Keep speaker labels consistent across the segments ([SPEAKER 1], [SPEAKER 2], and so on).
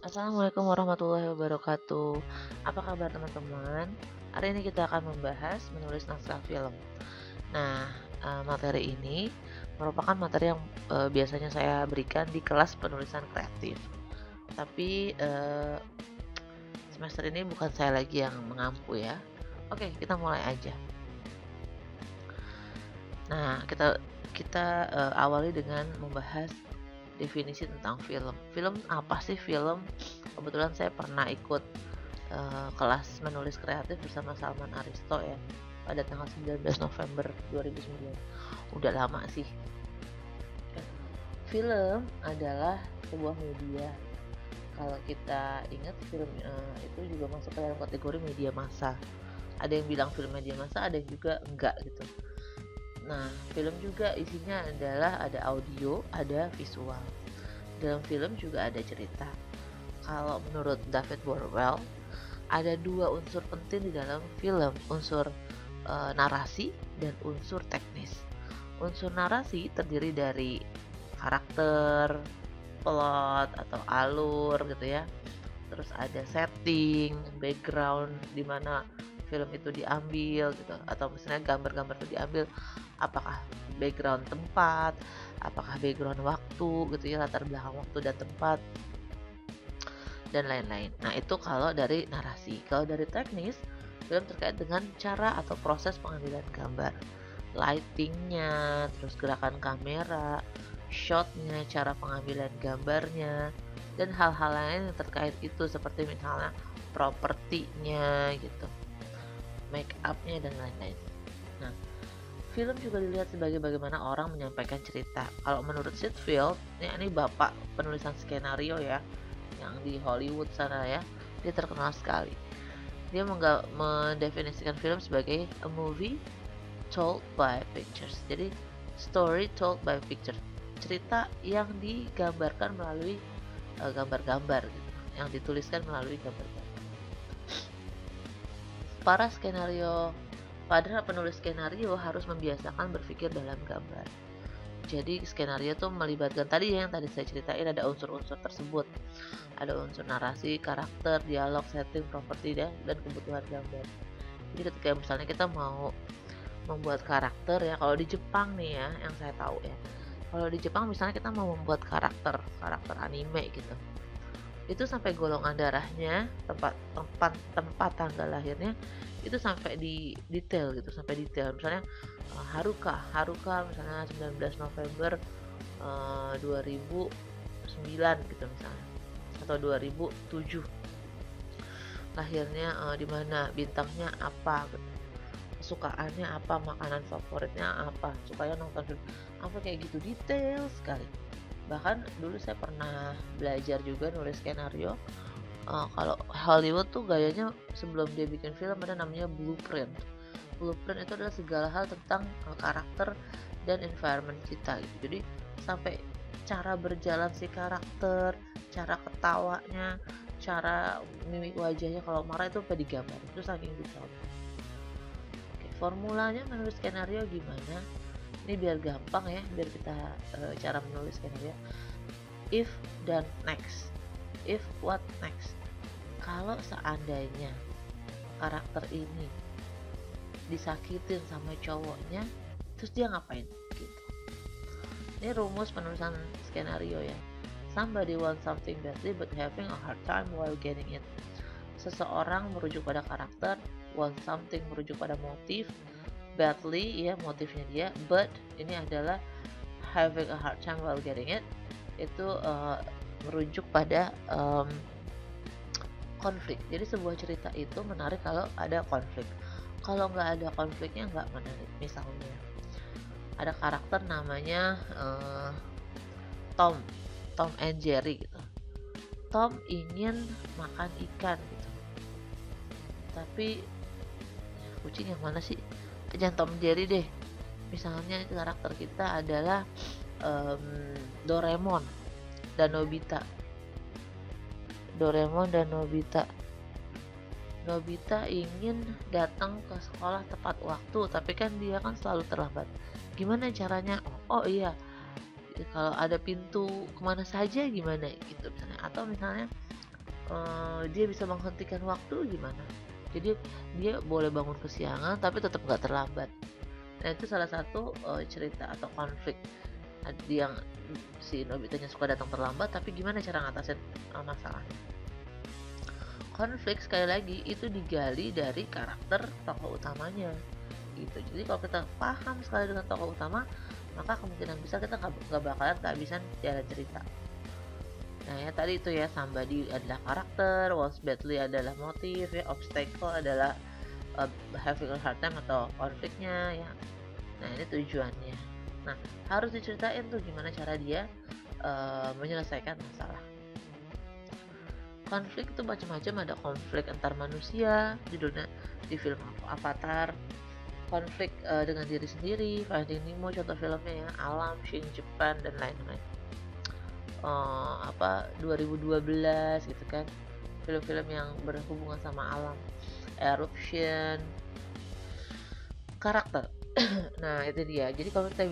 [SPEAKER 1] Assalamualaikum warahmatullahi wabarakatuh. Apa kabar teman-teman? Hari ini kita akan membahas menulis naskah film. Nah, materi ini merupakan materi yang biasanya saya berikan di kelas penulisan kreatif. Tapi semester ini bukan saya lagi yang mengampu ya. Oke, kita mulai aja. Nah, kita kita awali dengan membahas definisi tentang film. Film apa sih film? Kebetulan saya pernah ikut kelas menulis kreatif bersama Salman Aristo ya pada tanggal 19 November 2009. Udah lama sih. Film adalah sebuah media. Kalau kita ingat film itu juga masuk ke dalam kategori media massa. Ada yang bilang film media massa, ada yang juga enggak gitu. Nah, film juga isinya adalah ada audio, ada visual. Dalam film juga ada cerita. Kalau menurut David Borwell, ada dua unsur penting di dalam film, unsur narasi dan unsur teknis. Unsur narasi terdiri dari karakter, plot atau alur gitu ya. Terus ada setting, background di mana film itu diambil gitu, atau misalnya gambar-gambar itu diambil, apakah background tempat, apakah background waktu gitu ya, latar belakang waktu dan tempat dan lain-lain. Nah, itu kalau dari narasi. Kalau dari teknis, film terkait dengan cara atau proses pengambilan gambar, lightingnya, terus gerakan kamera, shotnya, cara pengambilan gambarnya, dan hal-hal lain yang terkait itu seperti misalnya propertinya gitu, make upnya dan lain-lain. Nah, film juga dilihat sebagai bagaimana orang menyampaikan cerita. Kalau menurut Sitfield, ini bapak penulisan skenario ya, yang di Hollywood sana ya, dia terkenal sekali. Dia mendefinisikan film sebagai a movie told by pictures. Jadi story told by picture, cerita yang digambarkan melalui gambar-gambar gitu, yang dituliskan melalui gambar-gambar. Para penulis skenario harus membiasakan berpikir dalam gambar. Jadi skenario tuh melibatkan tadi yang tadi saya ceritain, ada unsur-unsur tersebut. Ada unsur narasi, karakter, dialog, setting, properti dan kebutuhan gambar. Jadi ketika misalnya kita mau membuat karakter ya, kalau di Jepang nih ya yang saya tahu ya. Kalau di Jepang misalnya kita mau membuat karakter anime gitu. Itu sampai golongan darahnya, tempat tanggal lahirnya itu sampai di detail gitu, sampai detail. Misalnya Haruka misalnya 19 November 2009 gitu misalnya, atau 2007 lahirnya di mana, bintangnya apa gitu, kesukaannya apa, makanan favoritnya apa, supaya nonton film apa, kayak gitu detail sekali. Bahkan dulu saya pernah belajar juga nulis skenario. Kalau Hollywood tuh gayanya sebelum dia bikin film ada namanya blueprint. Blueprint itu adalah segala hal tentang karakter dan environment kita gitu. Jadi sampai cara berjalan si karakter, cara ketawanya, cara mimik wajahnya kalau marah itu apa digambar. Itu saking detailnya. Oke, formulanya menulis skenario gimana? Ini biar gampang ya, biar kita cara menulis skenario. If dan next. If what next? Kalau seandainya karakter ini disakitin sama cowoknya, terus dia ngapain gitu. Ini rumus penulisan skenario ya. Somebody wants something badly but having a hard time while getting it. Seseorang merujuk pada karakter, want something merujuk pada motif, badly ya motifnya dia, but ini adalah having a hard time while getting it, itu merujuk pada konflik. Jadi sebuah cerita itu menarik kalau ada konflik. Kalau nggak ada konfliknya nggak menarik. Misalnya ada karakter namanya Tom and Jerry gitu. Tom ingin makan ikan gitu, tapi kucing yang mana sih? Jangan Tom Jerry deh. Misalnya karakter kita adalah Doraemon dan Nobita. Nobita ingin datang ke sekolah tepat waktu, tapi kan dia kan selalu terlambat. Gimana caranya? Oh iya, kalau ada pintu kemana saja gimana gitu misalnya, atau misalnya dia bisa menghentikan waktu gimana, jadi dia boleh bangun kesiangan tapi tetap nggak terlambat. Nah itu salah satu cerita atau konflik yang si Nobitanya suka datang terlambat, tapi gimana cara ngatasin masalahnya. Konflik sekali lagi itu digali dari karakter tokoh utamanya gitu. Jadi kalau kita paham sekali dengan tokoh utama, maka kemungkinan besar kita nggak bakalan kehabisan jalan cerita. Nah ya tadi itu ya, somebody adalah karakter, was badly adalah motif ya, obstacle adalah having a hard time atau konfliknya ya. Nah ini tujuannya. Nah harus diceritain tuh gimana cara dia menyelesaikan masalah. Konflik itu macam-macam, ada konflik antar manusia, judulnya di film Avatar, konflik dengan diri sendiri, Finding Nemo contoh filmnya ya, Alam, Shin Japan dan lain-lain. 2012 gitu kan, film-film yang berhubungan sama alam, Eruption, karakter. Nah itu dia, jadi kalau kita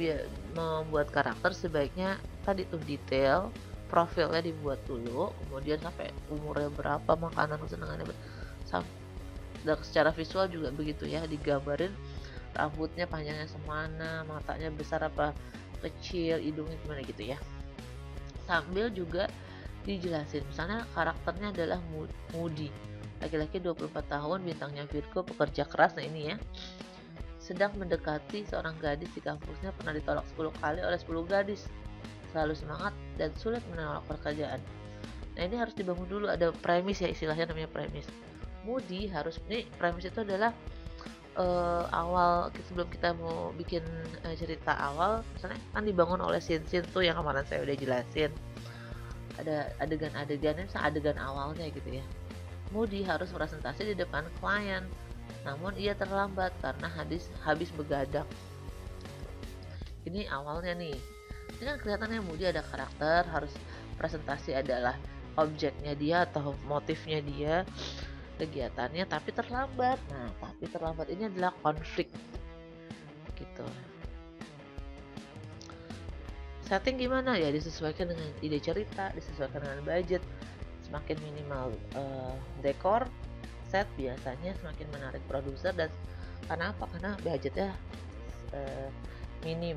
[SPEAKER 1] membuat karakter sebaiknya tadi tuh detail, profilnya dibuat dulu, kemudian sampai umurnya berapa, makanan kesenangannya dan secara visual juga begitu ya, digambarin rambutnya panjangnya semana, matanya besar apa kecil, hidungnya gimana gitu ya, sambil juga dijelasin misalnya karakternya adalah Moody, laki-laki 24 tahun, bintangnya Virgo, pekerja keras. Nah ini ya, sedang mendekati seorang gadis di kampusnya, pernah ditolak 10 kali oleh 10 gadis, selalu semangat dan sulit menolak pekerjaan. Nah ini harus dibangun dulu, ada premis ya, istilahnya namanya premis. Moody harus, ini premis itu adalah awal sebelum kita mau bikin cerita awal, misalnya kan dibangun oleh scene-scene tuh yang kemarin saya udah jelasin, ada adegan-adegannya, misalnya adegan awalnya gitu ya. Moody harus presentasi di depan klien, namun ia terlambat karena habis begadang. Ini awalnya nih. Ini kan kelihatannya Moody ada karakter, harus presentasi adalah objeknya dia atau motifnya dia, kegiatannya, tapi terlambat. Nah, tapi terlambat ini adalah konflik gitu. Setting gimana ya, disesuaikan dengan ide cerita, disesuaikan dengan budget. Semakin minimal dekor, set biasanya semakin menarik produser, dan karena apa? Karena budgetnya minim.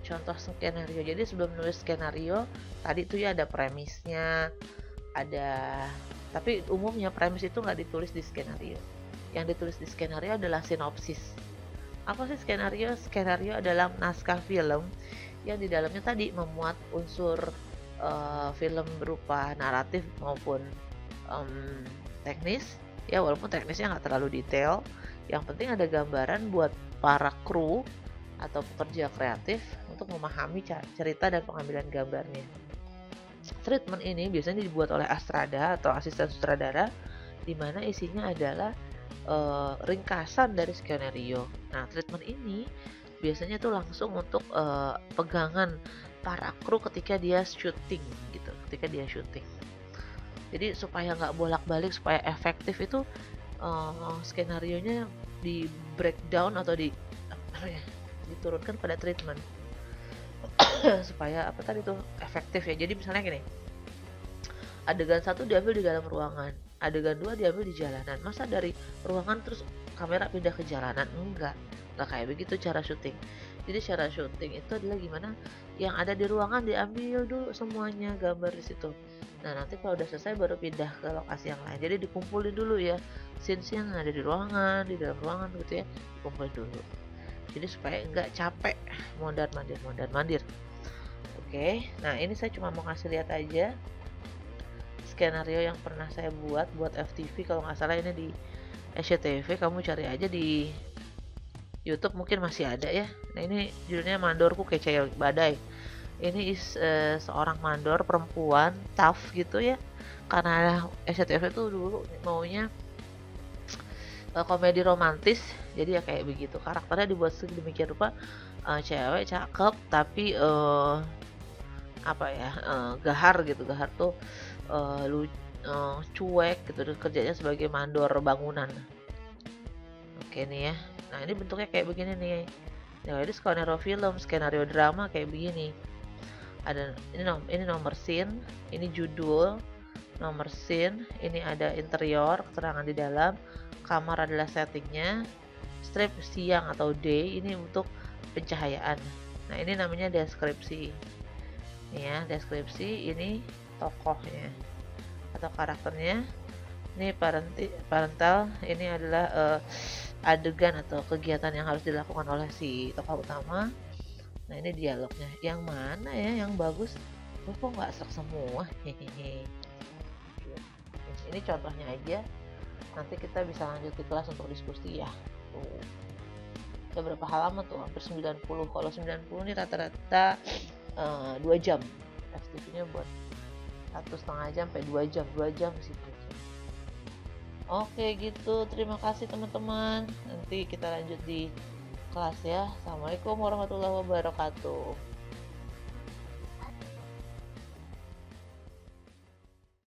[SPEAKER 1] Contoh skenario, jadi sebelum nulis skenario tadi tuh ya ada premisnya, tapi umumnya premis itu nggak ditulis di skenario. Yang ditulis di skenario adalah sinopsis. Apa sih skenario? Skenario adalah naskah film yang di dalamnya tadi memuat unsur film berupa naratif maupun teknis ya, walaupun teknisnya nggak terlalu detail. Yang penting ada gambaran buat para kru atau pekerja kreatif untuk memahami cerita dan pengambilan gambarnya. Treatment ini biasanya dibuat oleh Astrada atau asisten sutradara, di mana isinya adalah ringkasan dari skenario. Nah, treatment ini biasanya tuh langsung untuk pegangan para kru ketika dia syuting gitu, Jadi supaya nggak bolak-balik, supaya efektif itu skenarionya di breakdown atau diturunkan pada treatment supaya tadi tuh efektif ya. Jadi misalnya gini, adegan 1 diambil di dalam ruangan, adegan 2 diambil di jalanan. Masa dari ruangan terus kamera pindah ke jalanan? Enggak kayak begitu cara syuting. Jadi cara syuting itu adalah gimana yang ada di ruangan diambil dulu semuanya gambar di situ. Nah nanti kalau udah selesai baru pindah ke lokasi yang lain. Jadi dikumpulin dulu ya scenes yang ada di ruangan, di dalam ruangan gitu ya, dikumpulin dulu. Jadi supaya nggak capek mondar-mandir. Oke, nah ini saya cuma mau kasih lihat aja skenario yang pernah saya buat FTV, kalau nggak salah ini di SCTV, kamu cari aja di YouTube mungkin masih ada ya. Nah ini judulnya Mandorku Kece Badai. Ini seorang mandor perempuan tough gitu ya, karena SCTV tuh dulu maunya komedi romantis, jadi ya kayak begitu, karakternya dibuat sedemikian rupa, cewek cakep tapi gahar gitu. Gahar tuh cuek gitu, kerjanya sebagai mandor bangunan. Oke nih ya, nah ini bentuknya kayak begini nih Nah, itu skenario film, skenario drama kayak begini. Ada ini nomor scene, ini judul, nomor scene, ini ada interior, keterangan di dalam, kamar adalah settingnya, strip siang atau day ini untuk pencahayaan. Nah, ini namanya deskripsi. Nih ya, deskripsi ini tokohnya atau karakternya. Ini parental, ini adalah adegan atau kegiatan yang harus dilakukan oleh si tokoh utama. Nah, ini dialognya. Yang mana ya yang bagus? Gue kok nggak serak semua. Hehehe. Ini contohnya aja. Nanti kita bisa lanjut di kelas untuk diskusi ya. Tuh. Udah berapa halaman tuh? Hampir 90. Kalau 90 ini rata-rata 2 jam. FTV-nya buat 1,5 jam sampai 2 jam. 2 jam sih. Oke gitu, terima kasih teman-teman. Nanti kita lanjut di kelas ya. Assalamualaikum warahmatullahi wabarakatuh.